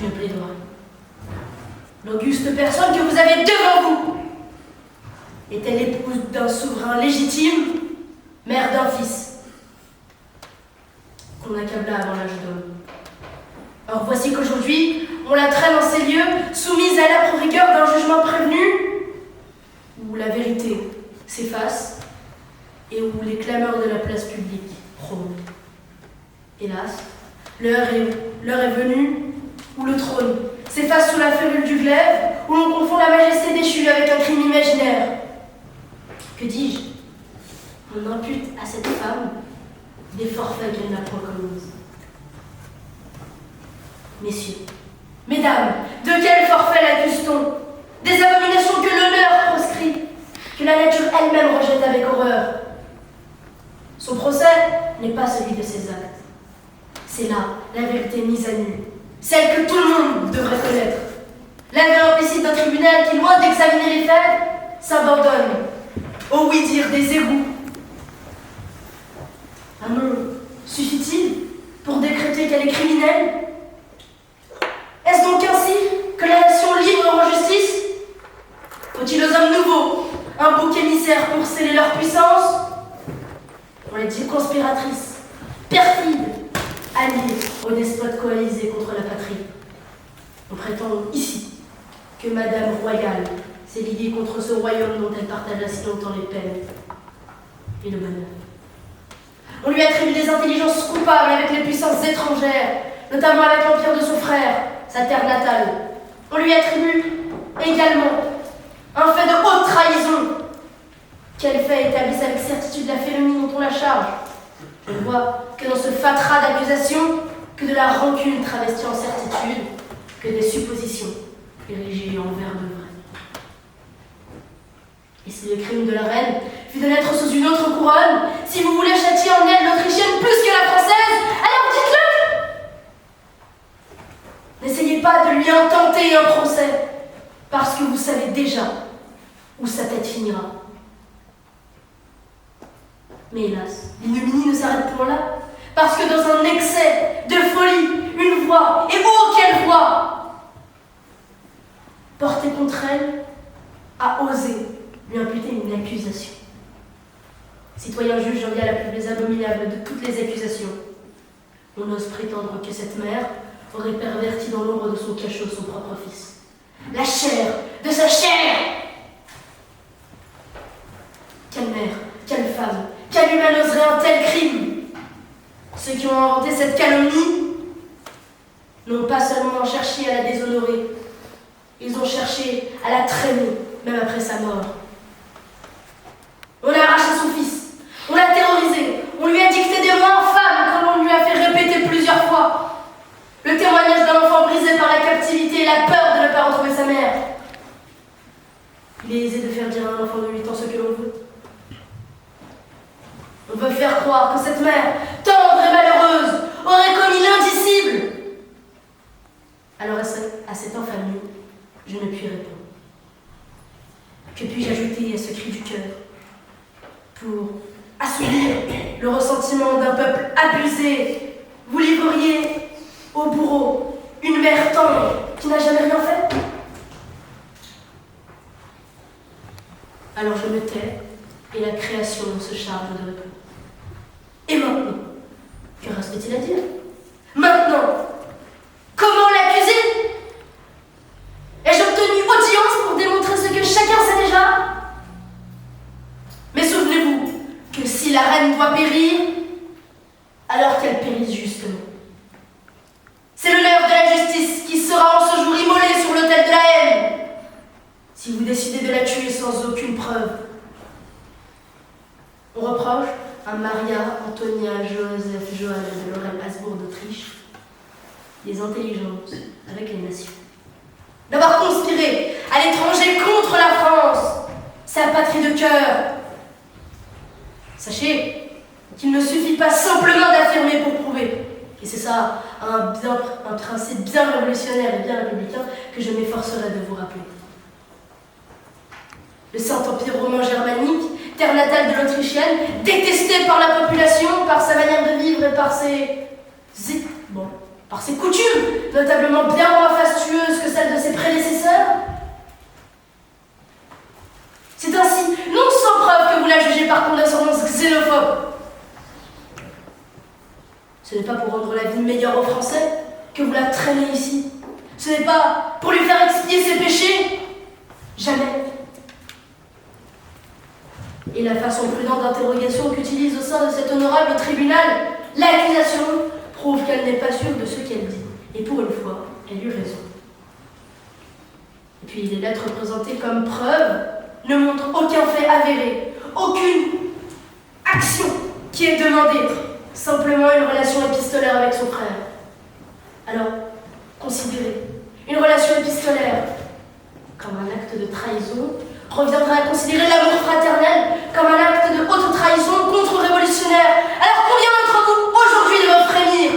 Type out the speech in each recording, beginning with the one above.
une plaidoirie. L'auguste personne que vous avez devant vous est-elle l'épouse d'un souverain légitime, mère d'un fils, qu'on accabla avant l'âge d'homme? Or voici qu'aujourd'hui, on la traîne en ces lieux, soumise à l'âpre rigueur d'un jugement prévenu, où la vérité s'efface et où les clameurs de la place publique prônent. Hélas, l'heure est venue où le trône s'efface sous la férule du glaive, où l'on confond la majesté déchue avec un crime imaginaire. Que dis-je? On impute à cette femme des forfaits qu'elle n'a point commis. Messieurs, mesdames, de quel forfait l'accuse-t-on? Des abominations que l'honneur proscrit, que la nature elle-même rejette avec horreur. Son procès n'est pas celui de ses actes. C'est là la vérité mise à nu, celle que tout le monde devrait connaître. L'aveu implicite d'un tribunal qui, loin d'examiner les faits, s'abandonne au oui-dire des égouts. Un nom suffit-il pour décréter qu'elle est criminelle? Est-ce donc ainsi que la nation libre rend justice? Faut-il aux hommes nouveaux un bouc émissaire pour sceller leur puissance? On les dit conspiratrices, perfides, alliées aux despotes coalisés contre la patrie. On prétend ici que Madame Royale s'est liguée contre ce royaume dont elle partagea si longtemps les peines et le bonheur. On lui attribue des intelligences coupables avec les puissances étrangères, notamment avec l'empire de son frère, sa terre natale. On lui attribue également un fait de haute trahison. Quel fait établisse avec certitude la félonie dont on la charge? Je ne vois que dans ce fatras d'accusations que de la rancune travestie en certitude, que des suppositions érigées en verre de vrai. Et si le crime de la reine fut de naître sous une autre couronne, si vous voulez châtier en elle l'autrichienne plus que la française, alors dites-le! N'essayez pas de lui intenter un procès, parce que vous savez déjà où sa tête finira. Mais hélas, l'ignominie ne s'arrête point là, parce que dans un excès de folie, une voix, et oh quelle voix, portée contre elle, a osé lui imputer une accusation. Citoyen juge, j'en viens à la plus abominable de toutes les accusations. On ose prétendre que cette mère aurait perverti dans l'ombre de son cachot son propre fils. La chair de sa chair! Quelle mère, quelle femme, quel humain oserait un tel crime? Ceux qui ont inventé cette calomnie n'ont pas seulement cherché à la déshonorer, ils ont cherché à la traîner, même après sa mort. On a arraché son fils, on l'a terrorisé, on lui a dicté des mots infâmes que l'on lui a fait répéter plusieurs fois. Le témoignage d'un enfant brisé par la captivité et la peur de ne pas retrouver sa mère. Il est aisé de faire dire à un enfant de 8 ans ce que l'on veut. On veut faire croire que cette mère, tendre et malheureuse, aurait commis l'indicible. Alors à cette infamie, je ne puis répondre. Que puis-je ajouter à ce cri du cœur pour assouvir le ressentiment d'un peuple abusé? Vous livreriez au bourreau une mère tendre qui n'a jamais rien fait? Alors je me tais et la création se charge de répondre. Et maintenant, que reste-t-il à dire? Maintenant, comment l'accuser? Ai-je obtenu audience pour démontrer ce que chacun sait déjà? Mais souvenez-vous que si la reine doit périr, alors qu'elle périsse justement. C'est l'honneur de la justice qui sera en ce jour immolé sur l'autel de la haine, si vous décidez de la tuer sans aucune preuve. On reproche à Maria Antonia Joseph Johann de Lorraine Habsbourg d'Autriche des intelligences avec les nations, d'avoir conspiré à l'étranger contre la France, sa patrie de cœur. Sachez qu'il ne suffit pas simplement d'affirmer pour prouver, et c'est ça un principe bien révolutionnaire et bien républicain que je m'efforcerai de vous rappeler. Le Saint-Empire romain germanique, terre natale de l'Autrichienne, détestée par la population, par sa manière de vivre et par ses coutumes, notablement bien moins fastueuse que celle de ses prédécesseurs? C'est ainsi, non sans preuve, que vous la jugez par condescendance xénophobe. Ce n'est pas pour rendre la vie meilleure aux Français que vous la traînez ici. Ce n'est pas pour lui faire expier ses péchés. Jamais. Et la façon prudente d'interrogation qu'utilise au sein de cet honorable tribunal l'accusation prouve qu'elle n'est pas sûre de ce qu'elle dit. Et pour une fois, elle eut raison. Et puis les lettres présentées comme preuve ne montrent aucun fait avéré, aucune action qui est demandée, simplement une relation épistolaire avec son frère. Alors, considérez une relation épistolaire comme un acte de trahison reviendra à considérer l'amour fraternel comme un acte de haute trahison contre-révolutionnaire. Alors combien d'entre vous aujourd'hui doivent frémir?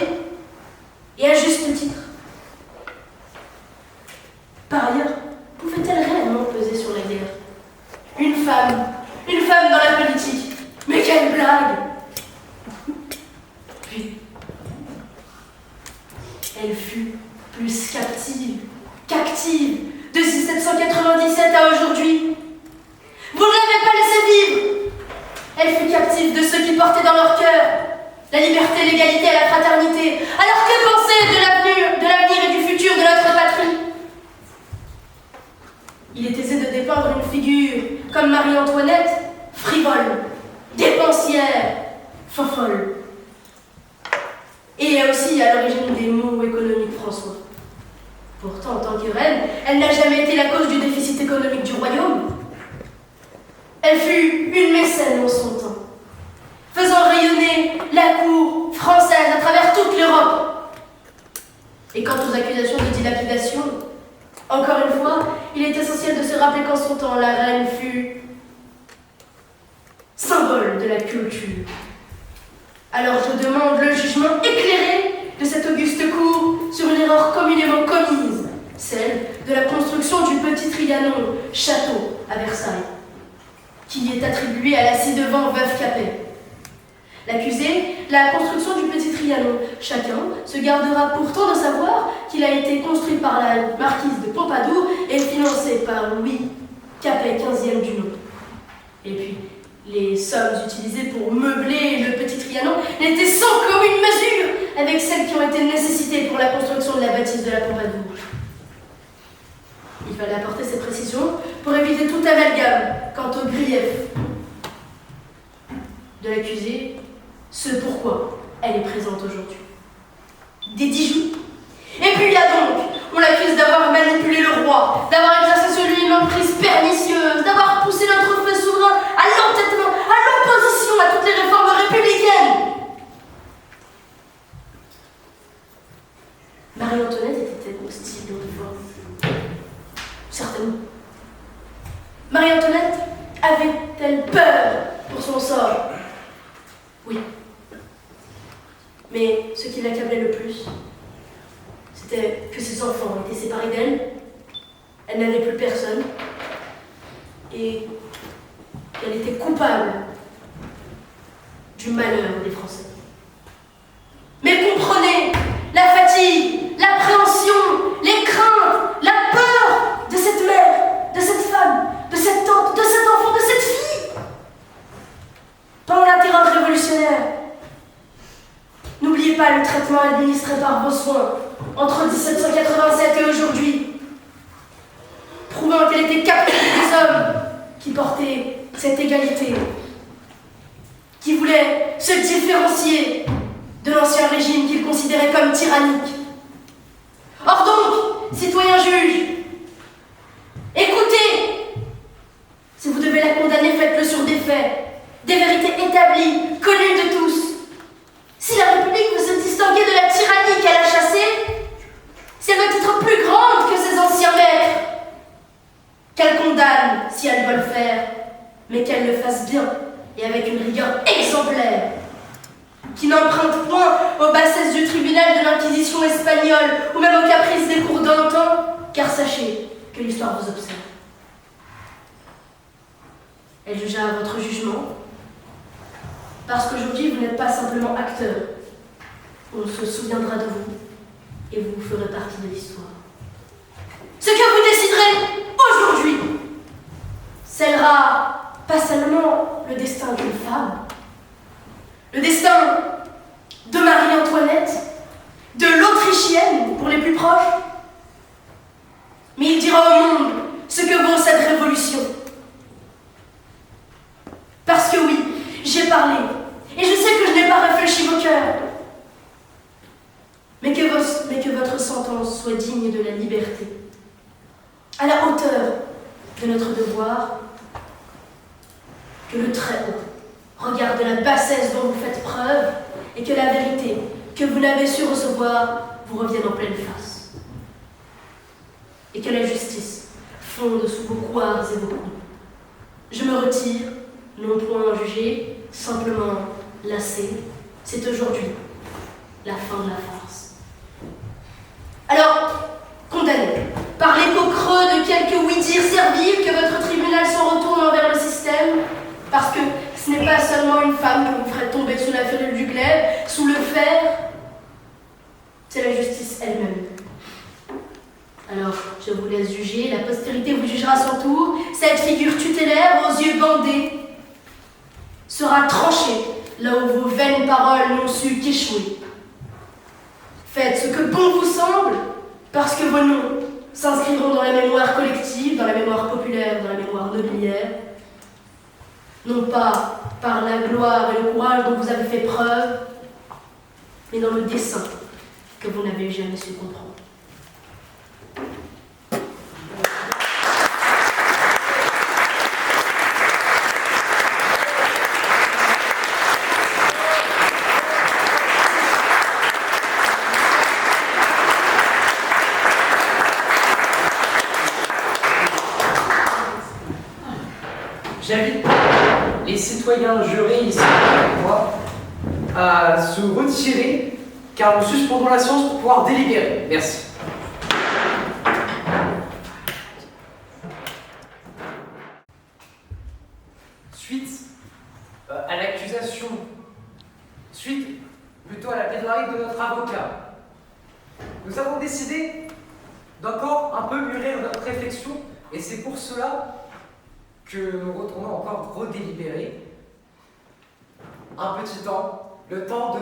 Et à juste titre. Par ailleurs, pouvait-elle réellement peser sur la guerre? Une femme dans la politique. Mais quelle blague! Puis, elle fut plus qu'active, de 1797 à aujourd'hui. Vous ne l'avez pas laissée vivre. Elle fut captive de ceux qui portaient dans leur cœur la liberté, l'égalité et la fraternité. Alors que penser de l'avenir et du futur de notre patrie? Il est aisé de dépeindre une figure comme Marie-Antoinette, frivole, dépensière, fofolle. Et aussi à l'origine des maux économiques François. Pourtant, en tant que reine, elle n'a jamais été la cause du déficit économique du royaume. Elle fut une mécène en son temps, faisant rayonner la cour française à travers toute l'Europe. Et quant aux accusations de dilapidation, encore une fois, il est essentiel de se rappeler qu'en son temps, la reine fut symbole de la culture. Alors je demande le jugement éclairé de cette auguste cour sur une erreur communément commise, celle de la construction du Petit Trianon, château à Versailles, qui est attribué à la ci-devant veuve Capet. L'accusé, la construction du Petit Trianon, chacun se gardera pourtant de savoir qu'il a été construit par la marquise de Pompadour et financé par Louis Capet, 15e du nom. Et puis, les sommes utilisées pour meubler le Petit Trianon n'étaient sans commune mesure avec celles qui ont été nécessitées pour la construction de la bâtisse de la Pompadour. Il fallait apporter ces précisions pour éviter tout amalgame quant au grief de l'accusée, ce pourquoi elle est présente aujourd'hui. Des Dijon. Et puis il y a donc, on l'accuse d'avoir manipulé le roi, d'avoir exercé sur lui une emprise pernicieuse, d'avoir poussé notre feu souverain à l'entêtement, à l'opposition à toutes les réformes républicaines. Marie-Antoinette était-elle hostile autrefois? Certainement. Marie-Antoinette avait-elle peur pour son sort? Oui. Mais ce qui l'accablait le plus, c'était que ses enfants étaient séparés d'elle, elle n'avait plus personne, et qu'elle était coupable du malheur des Français. Mais comprenez la fatigue, l'appréhension, les craintes, la peur de cette mère, de cette femme, de cette tante, de cet enfant, de cette fille. Pendant la terreur révolutionnaire, n'oubliez pas le traitement administré par vos soins entre 1787 et aujourd'hui, prouvant qu'elle était captive des hommes qui portaient cette égalité, qui voulaient se différencier de l'ancien régime qu'ils considéraient comme tyrannique. Or donc, citoyens juges, écoutez, si vous devez la condamner, faites-le sur des faits, des vérités établies, connues de tous. Si la République veut se distinguer de la tyrannie qu'elle a chassée, si elle veut être plus grande que ses anciens maîtres, qu'elle condamne si elle doit le faire, mais qu'elle le fasse bien et avec une rigueur exemplaire, qui n'emprunte point aux bassesses du tribunal de l'Inquisition espagnole ou même aux caprices des cours d'antan, car sachez que l'histoire vous observe. Elle jugea à votre jugement, parce qu'aujourd'hui vous n'êtes pas simplement acteur. On se souviendra de vous et vous ferez partie de l'histoire. Ce que vous déciderez aujourd'hui scellera pas seulement le destin d'une femme, le destin de Marie-Antoinette, de l'Autrichienne pour les plus proches, mais il dira au monde ce que vaut cette révolution. Parce que oui, j'ai parlé, et je sais que je n'ai pas réfléchi vos cœurs, mais que votre sentence soit digne de la liberté, à la hauteur de notre devoir, que le Très-Haut regarde la bassesse dont vous faites preuve et que la vérité que vous n'avez su recevoir vous revienne en pleine face. Et que la justice fonde sous vos couards et vos coups. Je me retire, non point jugé, simplement lassé. C'est aujourd'hui la fin de la farce. Alors, condamné par l'écho creux de quelques oui-dire serviles que votre tribunal s'en retourne envers le système, parce que ce n'est pas seulement une femme que vous ferez tomber sous la férule du glaive, sous le fer, c'est la justice elle-même. Alors, je vous laisse juger, la postérité vous jugera à son tour. Cette figure tutélaire, aux yeux bandés, sera tranchée là où vos vaines paroles n'ont su qu'échouer. Faites ce que bon vous semble, parce que vos noms s'inscriront dans la mémoire collective, dans la mémoire populaire, dans la mémoire nobiliaire, non pas par la gloire et le courage dont vous avez fait preuve, mais dans le dessein que vous n'avez jamais su comprendre. J'invite les citoyens jurés ici avec moi à se retirer car nous suspendons la séance pour pouvoir délibérer. Merci. Suite à l'accusation, suite plutôt à la plaidoirie de notre avocat, nous avons décidé d'encore un peu mûrir notre réflexion et c'est pour cela que nous retournons encore redélibérer un petit temps, le temps de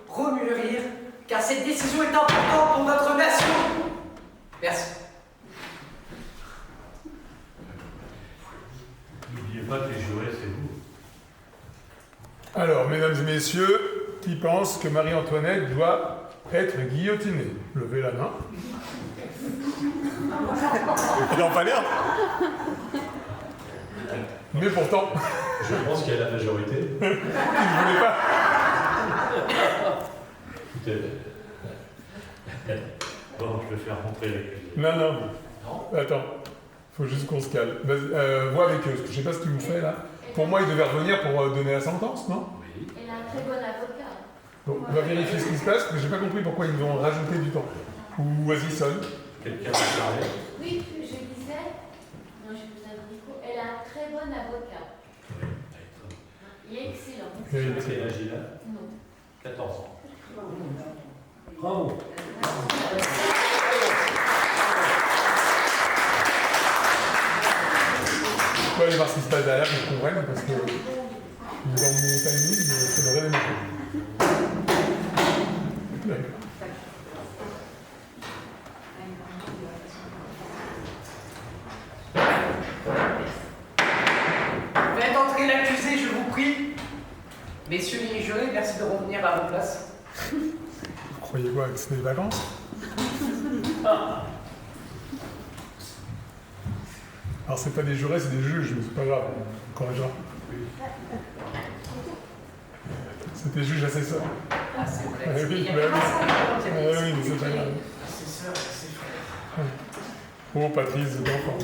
remûrir, car cette décision est importante pour notre nation. Merci. N'oubliez pas que les jurés, c'est vous. Alors, mesdames et messieurs, qui pensent que Marie-Antoinette doit être guillotinée? Levez la main. Il en fallait un. Mais pourtant, Je pense qu'il y a la majorité. il ne voulait pas. Écoutez, bon, je vais faire rentrer l'accusé. Non. Attends, faut juste qu'on se calme. Vois avec eux, parce que je sais pas ce qu'ils vous fait là. Pour moi, ils devaient revenir pour donner la sentence, non? Oui. Elle a un très bon avocat. Bon, on va vérifier ce qui se passe, mais j'ai pas compris pourquoi ils nous ont rajouté du temps. Ou vas-y, sonne. Quelqu'un veut parler? Oui, je disais, non, je vous avais dit quoi, elle a un très bon avocat. Oui. Il est excellent. Quel âge il a? Non. 14 ans. Bravo. On va aller voir ce qui se passe derrière, que je comprenne, parce que dans mon timing, ça devrait aller mieux. D'accord. Faites entrer l'accusé, je vous prie. Messieurs les jurés, merci de revenir à vos places. Vous croyez quoi, que c'était des vacances? Alors c'est pas des jurés, c'est des juges, mais c'est pas grave, encourageant. C'est des juges assesseurs. Ah, c'est vrai. Ah oui, Il y a bah pas oui. ça, Ah oui, mais c'est pas grave. Assesseur, assesseur. Oh, Patrice, d'enfant.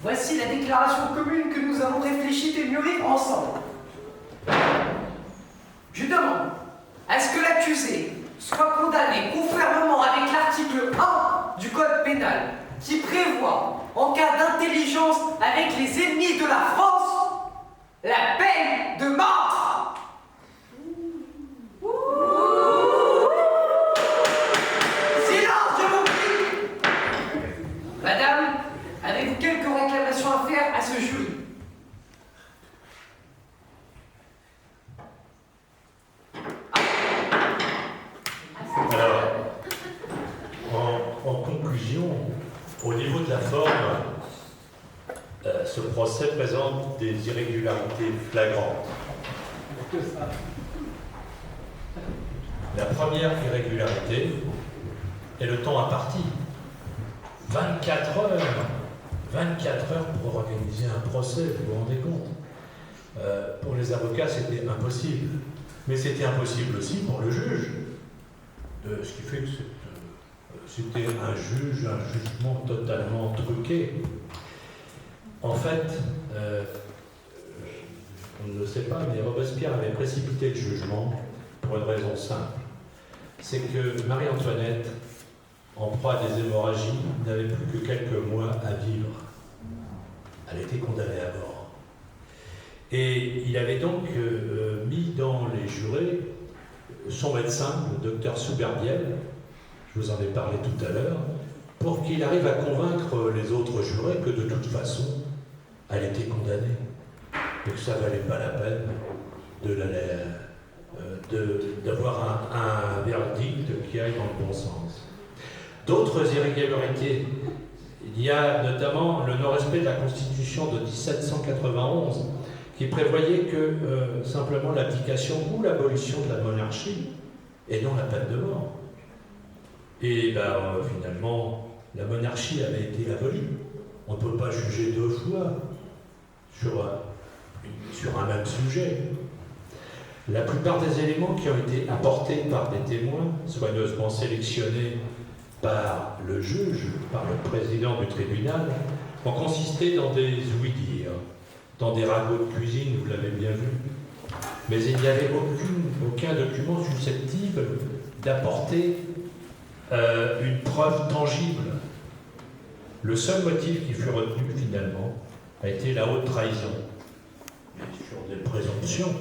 Voici la déclaration commune que nous avons réfléchi et mûri ensemble. Je demande à ce que l'accusé soit condamné conformément avec l'article 1 du Code pénal qui prévoit, en cas d'intelligence avec les ennemis de la France, la peine de mort. Silence, je vous prie. en conclusion, au niveau de la forme, ce procès présente des irrégularités flagrantes. La première irrégularité est le temps imparti. 24 heures. 24 heures pour organiser un procès, vous vous rendez compte? Pour les avocats, c'était impossible. Mais c'était impossible aussi pour le juge. Ce qui fait que c'était un jugement totalement truqué. En fait, on ne le sait pas, mais Robespierre avait précipité le jugement pour une raison simple. C'est que Marie-Antoinette, en proie à des hémorragies, n'avait plus que quelques mois à vivre. Elle était condamnée à mort. Et il avait donc mis dans les jurés son médecin, le docteur Souberbiel, je vous en ai parlé tout à l'heure, pour qu'il arrive à convaincre les autres jurés que de toute façon, elle était condamnée et que ça ne valait pas la peine d'avoir un verdict qui aille dans le bon sens. D'autres irrégularités, il y a notamment le non-respect de la Constitution de 1791 qui prévoyait que simplement l'abdication ou l'abolition de la monarchie et non la peine de mort. Et finalement, la monarchie avait été abolie. On ne peut pas juger deux fois sur un même sujet. La plupart des éléments qui ont été apportés par des témoins, soigneusement sélectionnés par le juge, par le président du tribunal, ont consisté dans des ouï-dire, dans des ragots de cuisine, vous l'avez bien vu. Mais il n'y avait aucun document susceptible d'apporter une preuve tangible. Le seul motif qui fut retenu finalement a été la haute trahison, mais sur des présomptions.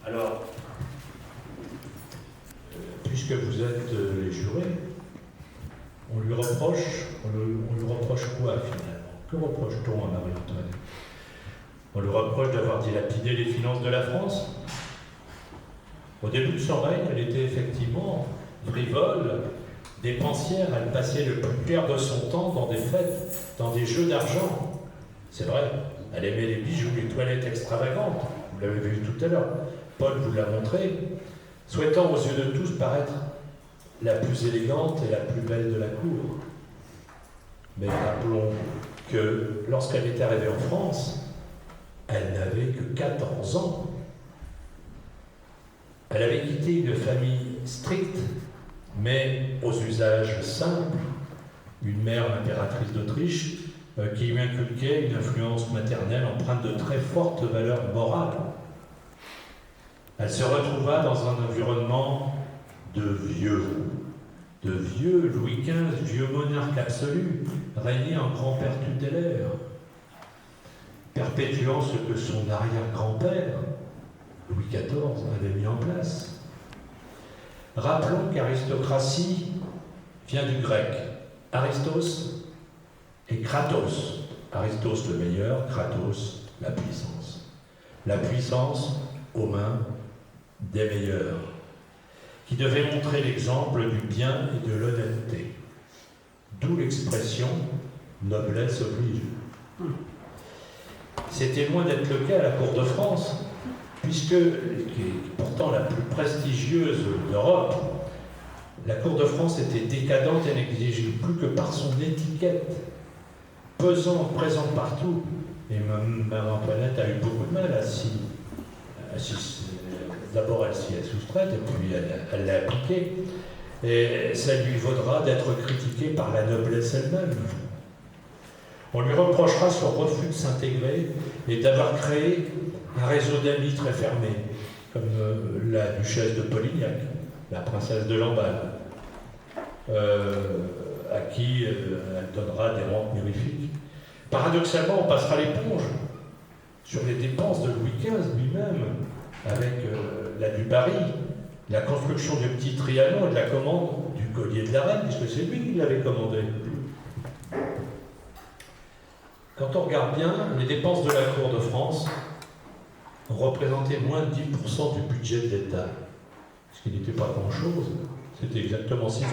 Alors, puisque vous êtes les jurés, on lui reproche quoi finalement? Que reproche-t-on à Marie-Antoinette? On lui reproche d'avoir dilapidé les finances de la France. Au début de son règne, elle était effectivement frivole, dépensière, elle passait le plus clair de son temps dans des fêtes, dans des jeux d'argent. C'est vrai, elle aimait les bijoux, les toilettes extravagantes, vous l'avez vu tout à l'heure. Paul vous l'a montré, souhaitant aux yeux de tous paraître la plus élégante et la plus belle de la cour. Mais rappelons que lorsqu'elle est arrivée en France, elle n'avait que 14 ans. Elle avait quitté une famille stricte, mais aux usages simples, une mère, l'impératrice d'Autriche, qui lui inculquait une influence maternelle empreinte de très fortes valeurs morales. Elle se retrouva dans un environnement de vieux Louis XV, vieux monarque absolu, régné en grand-père tutélaire, perpétuant ce que son arrière-grand-père, Louis XIV, avait mis en place. Rappelons qu'aristocratie vient du grec Aristos et Kratos. Aristos le meilleur, Kratos la puissance. La puissance aux mains des meilleurs, qui devait montrer l'exemple du bien et de l'honnêteté. D'où l'expression « noblesse oblige ». C'était loin d'être le cas à la cour de France, puisque, qui est pourtant la plus prestigieuse d'Europe, la cour de France était décadente et n'exigeait plus que par son étiquette, pesante, présente partout. Et Marie-Antoinette a eu beaucoup de mal à s'y... D'abord, elle s'y est soustraite, et puis elle l'a appliquée. Et ça lui vaudra d'être critiquée par la noblesse elle-même. On lui reprochera son refus de s'intégrer et d'avoir créé un réseau d'amis très fermé, comme la duchesse de Polignac, la princesse de Lamballe, à qui elle donnera des rentes mirifiques. Paradoxalement, on passera l'éponge sur les dépenses de Louis XV lui-même, avec la du Paris, la construction du petit Trianon et de la commande du collier de la reine, puisque c'est lui qui l'avait commandé. Quand on regarde bien, les dépenses de la cour de France ont représenté moins de 10% du budget de l'État, ce qui n'était pas grand-chose. C'était exactement 6%.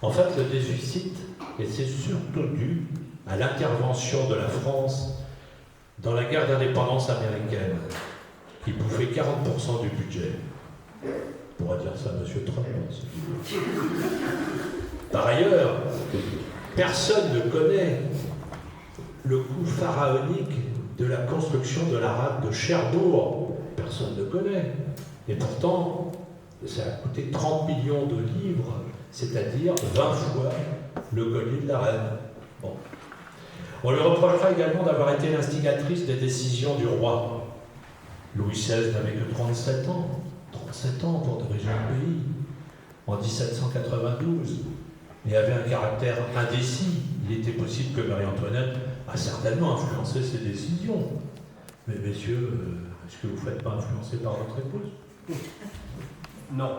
En fait, le déficit était surtout dû à l'intervention de la France dans la guerre d'indépendance américaine, qui bouffait 40% du budget. On pourra dire ça à M. Trump. Par ailleurs, personne ne connaît le coût pharaonique de la construction de la rade de Cherbourg. Personne ne connaît. Et pourtant, ça a coûté 30 millions de livres, c'est-à-dire 20 fois le collier de la reine. Bon. On lui reprochera également d'avoir été l'instigatrice des décisions du roi. Louis XVI n'avait que 37 ans. 37 ans pour diriger un pays. En 1792. Il avait un caractère indécis. Il était possible que Marie-Antoinette a certainement influencé ses décisions. Mais messieurs, est-ce que vous ne faites pas influencer par votre épouse? Non.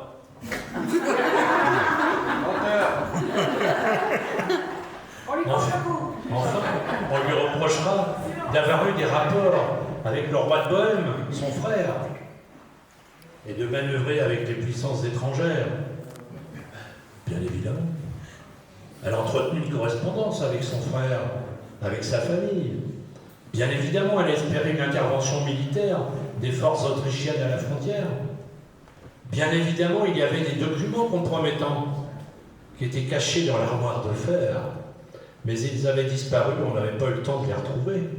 Enfin, on lui reprochera d'avoir eu des rapports avec le roi de Bohême, son frère, et de manœuvrer avec les puissances étrangères. Bien évidemment. Elle a entretenu une correspondance avec son frère, avec sa famille. Bien évidemment, elle a espéré une intervention militaire des forces autrichiennes à la frontière. Bien évidemment, il y avait des documents compromettants qui étaient cachés dans l'armoire de fer, mais ils avaient disparu, on n'avait pas eu le temps de les retrouver.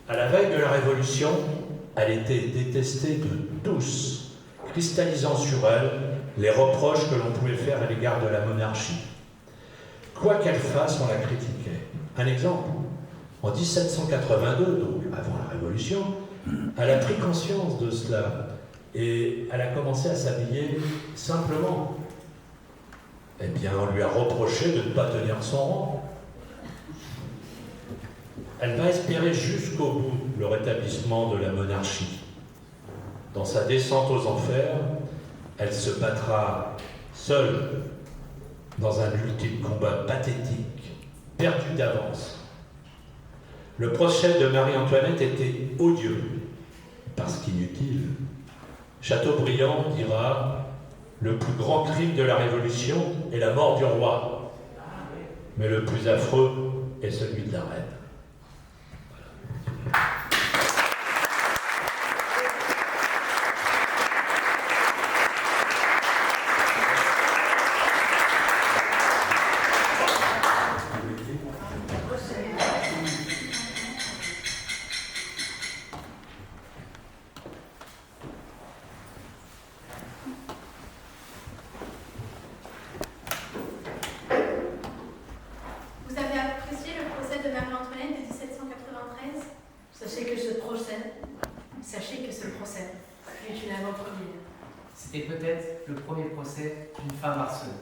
À la veille de la Révolution, elle était détestée de tous, cristallisant sur elle les reproches que l'on pouvait faire à l'égard de la monarchie. Quoi qu'elle fasse, on la critiquait. Un exemple, en 1782, donc avant la Révolution, elle a pris conscience de cela et elle a commencé à s'habiller simplement. Eh bien, on lui a reproché de ne pas tenir son rang. Elle va espérer jusqu'au bout le rétablissement de la monarchie. Dans sa descente aux enfers, elle se battra seule dans un ultime combat pathétique, perdu d'avance. Le procès de Marie-Antoinette était odieux, parce qu'inutile. Chateaubriand dira « Le plus grand crime de la Révolution est la mort du roi, mais le plus affreux est celui de la reine. » Vous avez apprécié le procès de Marie-Antoinette de 1793? Sachez que ce procès est une avant-première. C'était peut-être le premier procès d'une femme harcelée.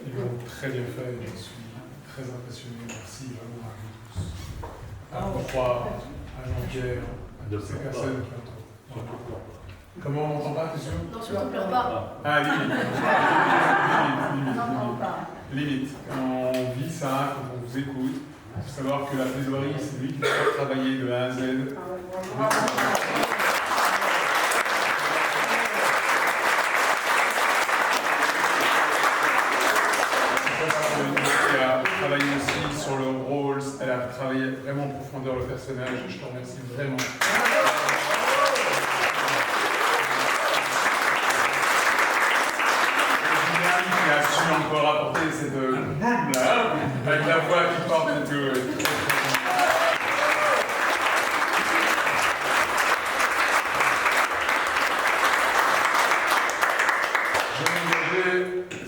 Ils l'ont très bien fait, je suis très impressionné. Merci vraiment à vous tous. À Croix, à Jean-Pierre, à toutes ces personnes qui entourent. Comment on n'entend pas, t'es sûr? Non, surtout pleure pas. Ah, limite. Quand on vit ça, quand on vous écoute, il faut savoir que la plaidoirie, c'est lui qui va travailler de A à Z. Elle a travaillé aussi sur le rôle, elle a travaillé vraiment en profondeur le personnage, je te remercie vraiment. Qui a su on peut rapporter cette boum là, avec la voix qui porte et tout.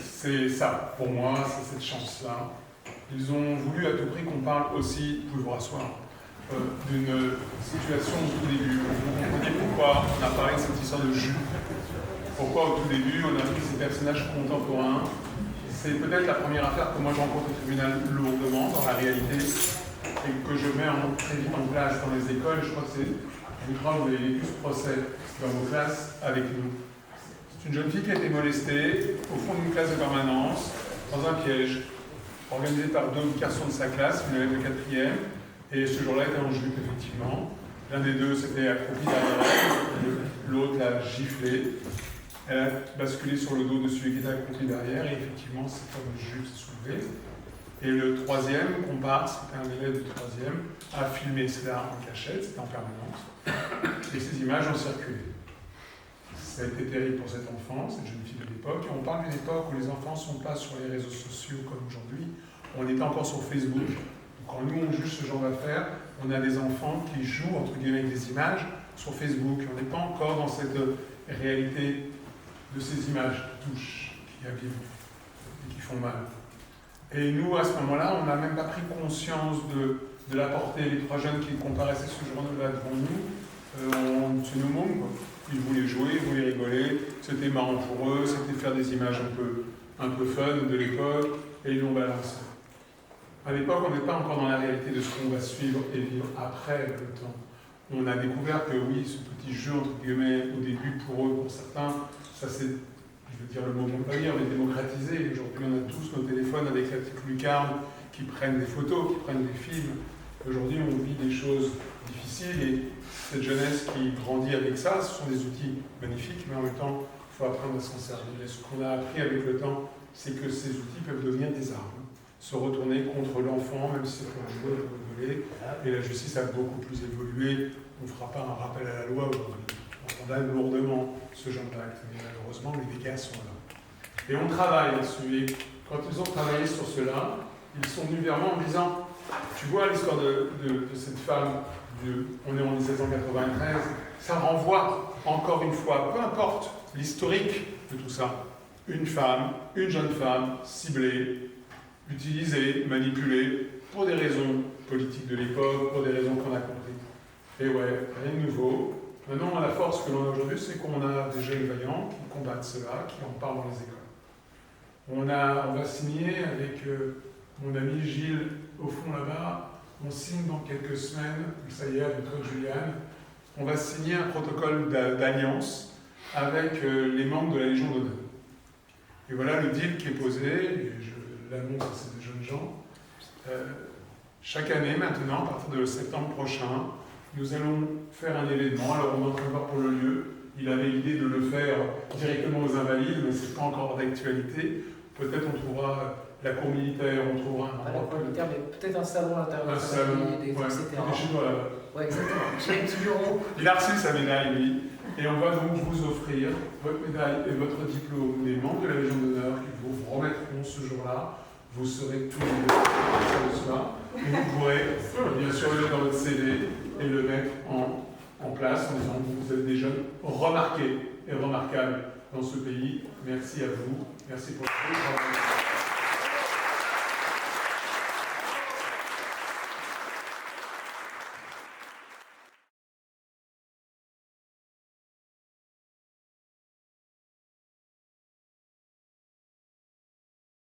C'est ça, pour moi, c'est cette chance-là. Ils ont voulu à tout prix qu'on parle aussi, vous pouvez vous rasseoir, d'une situation au tout début. Vous comprenez pourquoi on a parlé de cette histoire de jus. Pourquoi au tout début on a pris ces personnages contemporains. C'est peut-être la première affaire que moi je rencontre au tribunal lourdement dans la réalité et que je mets très vite en place dans les écoles. Je crois que vous avez vécu ce procès dans vos classes avec nous. C'est une jeune fille qui a été molestée au fond d'une classe de permanence, dans un piège, organisé par 2 garçons de sa classe, une élève de 4e, et ce jour-là était en jupe, effectivement. L'un des deux s'était accroupi derrière elle, l'autre l'a giflé. Elle a basculé sur le dos de celui qui était accroupi derrière, et effectivement, cette fameuse jupe s'est soulevée. Et le troisième comparse, c'était un élève du 3e, a filmé cela en cachette, c'était en permanence, et ces images ont circulé. Ça a été terrible pour cet enfant, cette jeune fille de l'époque. Et on parle d'une époque où les enfants ne sont pas sur les réseaux sociaux comme aujourd'hui. On est encore sur Facebook. Donc, quand nous, on juge ce genre d'affaires, on a des enfants qui jouent, entre guillemets, avec des images sur Facebook. On n'est pas encore dans cette réalité de ces images qui touchent, qui abîment et qui font mal. Et nous, à ce moment-là, on n'a même pas pris conscience de la portée. Les 3 jeunes qui comparaissaient ce jour-là devant nous, c'est nos mômes, quoi. Ils voulaient jouer, ils voulaient rigoler, c'était marrant pour eux, c'était faire des images un peu fun de l'école, et ils l'ont balancé. À l'époque, on n'est pas encore dans la réalité de ce qu'on va suivre et vivre après le temps. On a découvert que oui, ce petit jeu, entre guillemets, au début, pour eux, pour certains, ça s'est, je veux dire le mot employé, mais démocratisé. Aujourd'hui, on a tous nos téléphones avec la petite lucarne qui prennent des photos, qui prennent des films. Aujourd'hui, on vit des choses difficiles et cette jeunesse qui grandit avec ça, ce sont des outils magnifiques, mais en même temps, il faut apprendre à s'en servir. Et ce qu'on a appris avec le temps, c'est que ces outils peuvent devenir des armes, se retourner contre l'enfant, même si c'est pour jouer, pour rigoler. Et la justice a beaucoup plus évolué. On ne fera pas un rappel à la loi aujourd'hui. On condamne lourdement ce genre d'acte, mais malheureusement, les dégâts sont là. Et on travaille là-dessus. Et quand ils ont travaillé sur cela, ils sont venus vers moi en me disant, tu vois l'histoire de cette femme, on est en 1793, ça renvoie encore une fois, peu importe l'historique de tout ça, une femme, une jeune femme ciblée, utilisée, manipulée pour des raisons politiques de l'époque, pour des raisons qu'on a compris. Et ouais, rien de nouveau. Maintenant, la force que l'on a aujourd'hui, c'est qu'on a des jeunes vaillants qui combattent cela, qui en parlent dans les écoles. On va signer avec mon ami Gilles, au fond là-bas, on signe dans quelques semaines, ça y est, avec toi Juliane, on va signer un protocole d'alliance avec les membres de la Légion d'honneur. Et voilà le deal qui est posé, et je l'annonce à ces jeunes gens. Chaque année maintenant, à partir de septembre prochain, nous allons faire un événement. Alors on est en train de voir pour le lieu. Il avait l'idée de le faire directement aux Invalides, mais ce n'est pas encore d'actualité. Peut-être on trouvera la cour militaire, on trouvera un endroit. Pas la cour militaire, mais peut-être un salon à l'intérieur. Un salon, etc. Ouais, exactement. J'ai un petit bureau. Il a reçu sa médaille, lui. Et on va donc vous offrir votre médaille et votre diplôme des membres de la Légion d'honneur qui vous remettront ce jour-là. Vous serez tous les deux de cela. Et vous pourrez bien sûr le mettre dans votre CV et le mettre en place en disant que vous êtes des jeunes remarqués et remarquables dans ce pays. Merci à vous. Merci pour le travail.